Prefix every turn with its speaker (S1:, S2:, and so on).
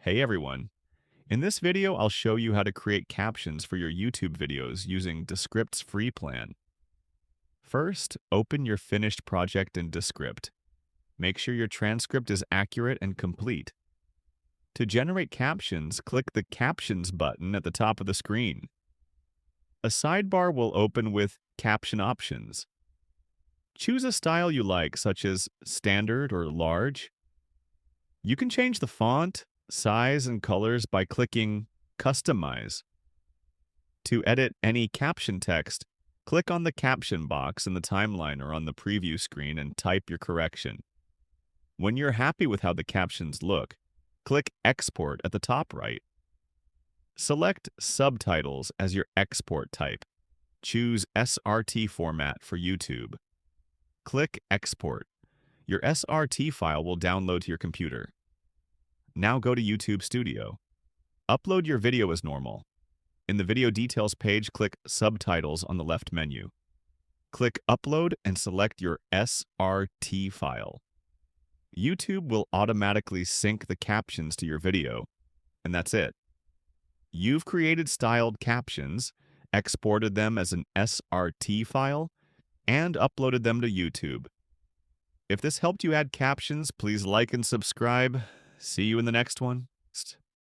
S1: Hey everyone! In this video, I'll show you how to create captions for your YouTube videos using Descript's free plan. First, open your finished project in Descript. Make sure your transcript is accurate and complete. To generate captions, click the Captions button at the top of the screen. A sidebar will open with Caption Options. Choose a style you like, such as standard or large. You can change the font, size, and colors by clicking Customize. To edit any caption text, click on the caption box in the timeline or on the preview screen and type your correction. When you're happy with how the captions look, click Export at the top right. Select Subtitles as your export type. Choose SRT format for YouTube. Click Export. Your SRT file will download to your computer. Now go to YouTube Studio. Upload your video as normal. In the Video Details page, click Subtitles on the left menu. Click Upload and select your SRT file. YouTube will automatically sync the captions to your video, and that's it. You've created styled captions, exported them as an SRT file, and uploaded them to YouTube. If this helped you add captions, please like and subscribe. See you in the next one.